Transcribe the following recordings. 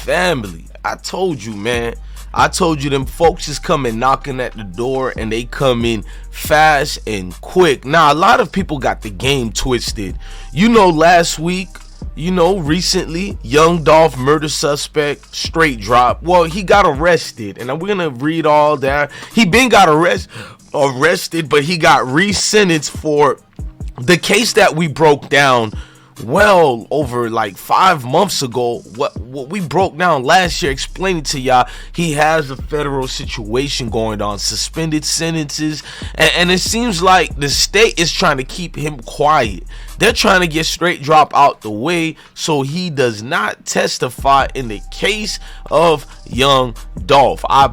Family, I told you, man. I told you them folks is coming knocking at the door, and they come in fast and quick. Now, a lot of people got the game twisted. Last week, recently, young Dolph murder suspect STraightdroppp. Well, he got arrested, and we're gonna read all that. He been got arrested, but he got re-sentenced for the case that we broke down well over like 5 months ago. What we broke down last year, explaining to y'all, he has a federal situation going on, suspended sentences, and it seems like the state is trying to keep him quiet. They're trying to get STraightdroppp out the way so he does not testify in the case of young Dolph. I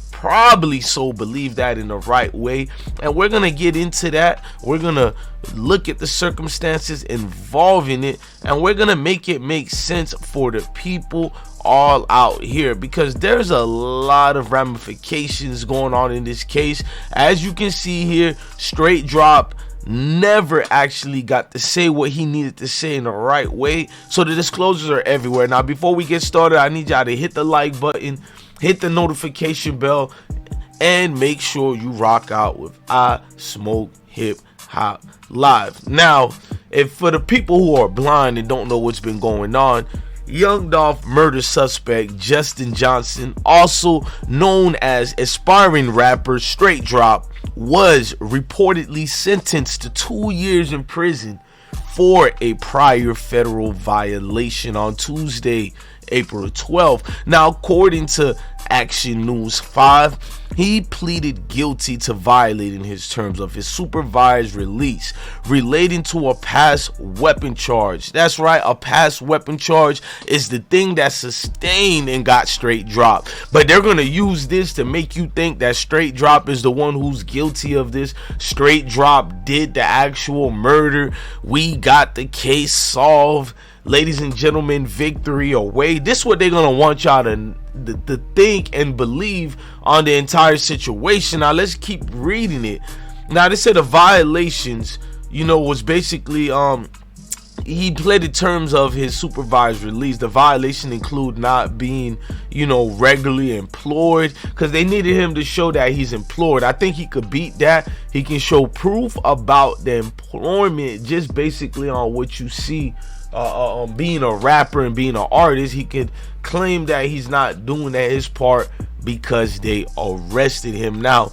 probably so believe that in the right way, and we're gonna get into that. We're gonna look at the circumstances involving it, and we're gonna make it make sense for the people all out here, because there's a lot of ramifications going on in this case. As you can see here, STraightdroppp never actually got to say what he needed to say in the right way, so the disclosures are everywhere. Now, before we get started, I need y'all to hit the like button, hit the notification bell, and make sure you rock out with I Smoke Hip Hop Live. Now, if for the people who are blind and don't know what's been going on, young Dolph murder suspect Justin Johnson, also known as aspiring rapper STraightdroppp, was reportedly sentenced to 2 years in prison for a prior federal violation on Tuesday, April 12th. Now, according to Action News 5, he pleaded guilty to violating his terms of his supervised release relating to a past weapon charge. That's right, a past weapon charge is the thing that sustained and got STraightdroppp. But they're going to use this to make you think that STraightdroppp is the one who's guilty of this. STraightdroppp did the actual murder. We got the case solved. Ladies and gentlemen, victory away. This is what they're going to want y'all to think and believe on the entire situation. Now, let's keep reading it. Now, they said the violations, was basically, he played the terms of his supervised release. The violation include not being, regularly employed, because they needed him to show that he's employed. I think he could beat that. He can show proof about the employment just basically on what you see. Being a rapper and being an artist, he could claim that he's not doing that his part because they arrested him. Now,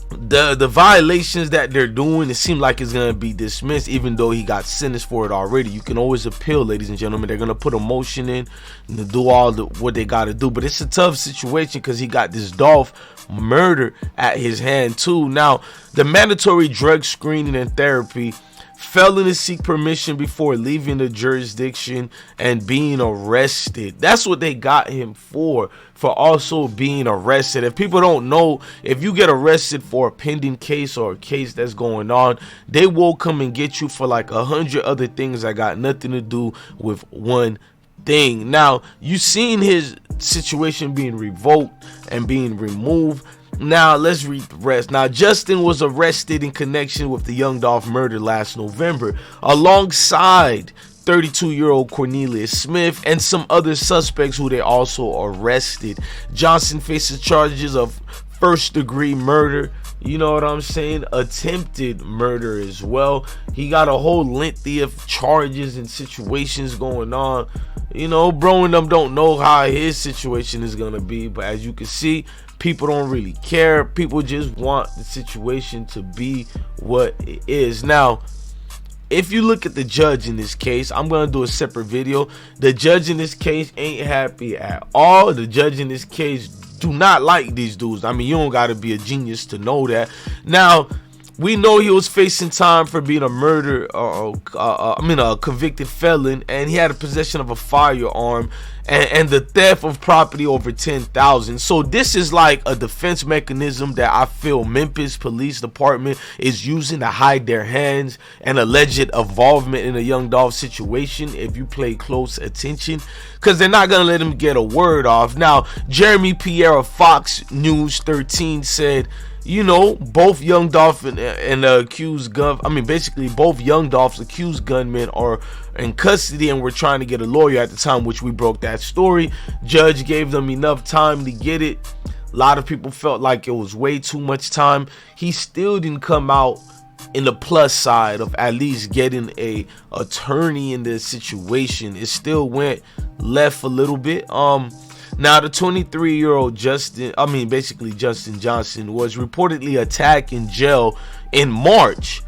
the violations that they're doing, it seems like it's gonna be dismissed, even though he got sentenced for it already. You can always appeal, ladies and gentlemen. They're gonna put a motion in to do all what they gotta do, but it's a tough situation because he got this Dolph murder at his hand too. Now, the mandatory drug screening and therapy, failing to seek permission before leaving the jurisdiction, and being arrested. That's what they got him for also being arrested. If people don't know, if you get arrested for a pending case or a case that's going on, they will come and get you for like 100 other things that got nothing to do with one thing. Now, you seen his situation being revoked and being removed. Now, let's read the rest. Now, Justin was arrested in connection with the young Dolph murder last November, alongside 32-year-old Cornelius Smith and some other suspects who they also arrested. Johnson faces charges of first-degree murder, you know what I'm saying, attempted murder as well. He got a whole lengthy of charges and situations going on. Bro and them don't know how his situation is gonna be, but as you can see, people don't really care. People just want the situation to be what it is. Now, if you look at the judge in this case, I'm going to do a separate video. The judge in this case ain't happy at all. The judge in this case do not like these dudes. I mean, you don't got to be a genius to know that. Now, we know he was facing time for being a a convicted felon, and he had a possession of a firearm and the theft of property over $10,000. So this is like a defense mechanism that I feel Memphis Police Department is using to hide their hands and alleged involvement in a young Dolph situation, if you pay close attention, because they're not going to let him get a word off. Now, Jeremy Pierre of Fox News 13 said, both young Dolph and the accused gun, basically both young Dolph's accused gunmen are in custody and were trying to get a lawyer at the time, which we broke that story. Judge gave them enough time to get it. A lot of people felt like it was way too much time. He still didn't come out in the plus side of at least getting a attorney in this situation. It still went left a little bit. Now the 23-year-old Justin Johnson was reportedly attacked in jail in March.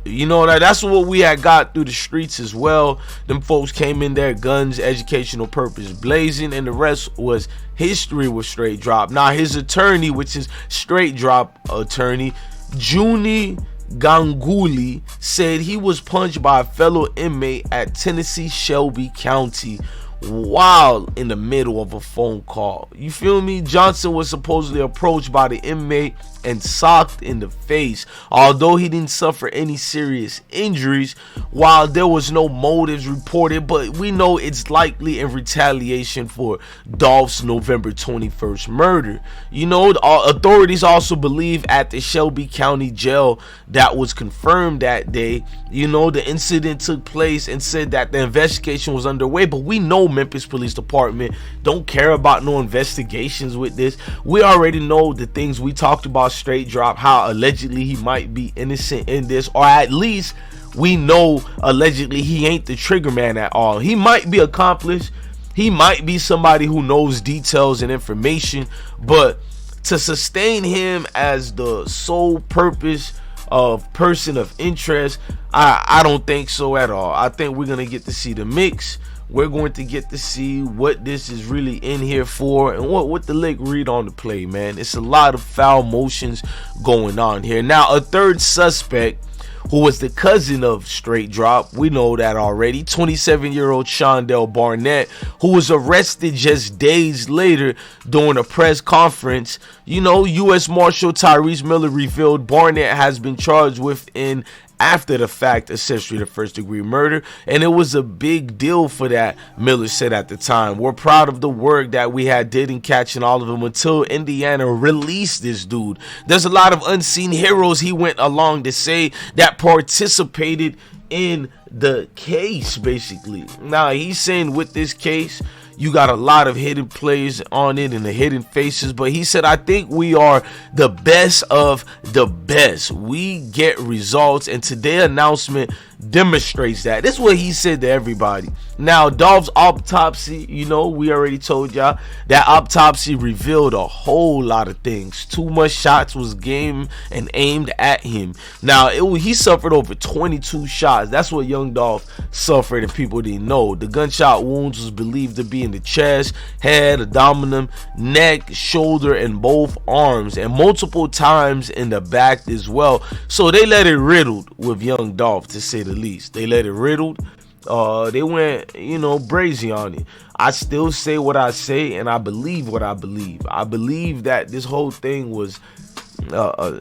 You know, that's what we had got through the streets as well. Them folks came in there, guns, educational purpose blazing, and the rest was history with Straight Drop. Now his attorney, which is Straight Drop attorney, Juni Ganguly, said he was punched by a fellow inmate at Tennessee Shelby County while in the middle of a phone call. You feel me? Johnson was supposedly approached by the inmate and socked in the face, although he didn't suffer any serious injuries. While there was no motives reported, but we know it's likely in retaliation for Dolph's November 21st murder. You know, authorities also believe at the Shelby County jail that was confirmed that day, you know, the incident took place, and said that the investigation was underway. But we know Memphis Police Department don't care about no investigations with this. We already know the things we talked about Straight Drop, how allegedly he might be innocent in this, or at least we know allegedly he ain't the trigger man at all. He might be accomplished, he might be somebody who knows details and information, but to sustain him as the sole purpose of person of interest, I don't think so at all. I think we're gonna get to see the mix. We're going to get to see what this is really in here for, and what the lick read on the play, man. It's a lot of foul motions going on here. Now, a third suspect, who was the cousin of Straight Drop, we know that already, 27-year-old Shondell Barnett, who was arrested just days later during a press conference. You know, U.S. Marshal Tyrese Miller revealed Barnett has been charged with an after the fact accessory to first degree murder, and it was a big deal for that, Miller said at the time. We're proud of the work that we did in catching all of them until Indiana released this dude. There's a lot of unseen heroes, he went along to say, that participated in the case, basically. Now he's saying with this case, you got a lot of hidden players on it and the hidden faces, but he said, I think we are the best of the best. We get results, and today's announcement demonstrates that. This is what he said to everybody. Now, Dolph's autopsy, you know, we already told y'all that autopsy revealed a whole lot of things. Too much shots was aimed at him. Now, he suffered over 22 shots. That's what young Dolph suffered, and people didn't know. The gunshot wounds was believed to be in the chest, head, abdomen, neck, shoulder, and both arms, and multiple times in the back as well. So they let it riddled with young Dolph, to say the least. They let it riddled. They went, you know, brazy on it. I still say what I say, and I believe what I believe. I believe that this whole thing was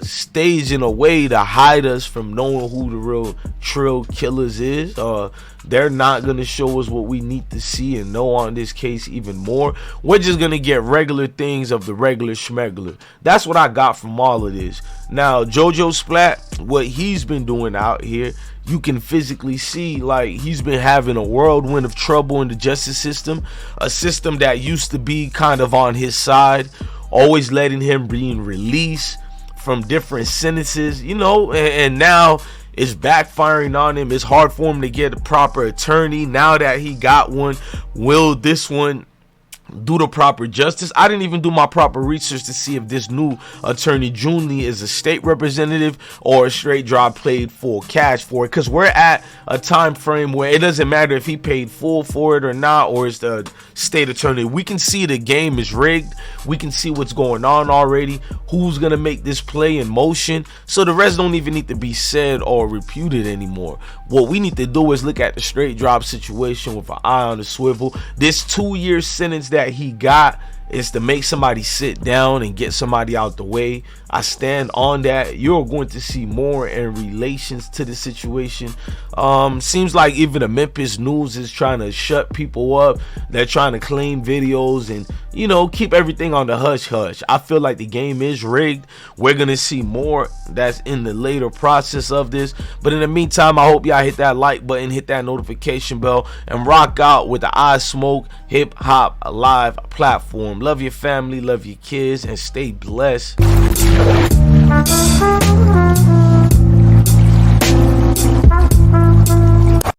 staged in a way to hide us from knowing who the real Trill Killers is. They're not gonna show us what we need to see and know on this case even more. We're just gonna get regular things of the regular schmegler. That's what I got from all of this. Now, JoJo Splat, what he's been doing out here, you can physically see, like, he's been having a whirlwind of trouble in the justice system, a system that used to be kind of on his side, always letting him being released from different sentences, you know, and now it's backfiring on him. It's hard for him to get a proper attorney. Now that he got one, will this one do the proper justice? I didn't even do my proper research to see if this new attorney Julie is a state representative or a Straight Drop played full cash for it, because we're at a time frame where it doesn't matter if he paid full for it or not, or it's the state attorney. We can see the game is rigged. We can see what's going on already, who's gonna make this play in motion. So the rest don't even need to be said or reputed anymore. What we need to do is look at the Straight Drop situation with an eye on the swivel. This 2-year sentence that he got is to make somebody sit down and get somebody out the way. I stand on that. You're going to see more in relations to the situation. Seems like even the Memphis news is trying to shut people up. They're trying to claim videos and, you know, keep everything on the hush hush. I feel like the game is rigged. We're gonna see more that's in the later process of this, but in the meantime, I hope y'all hit that like button, hit that notification bell, and rock out with the I Smoke Hip Hop Live platform. Love your family, love your kids, and stay blessed.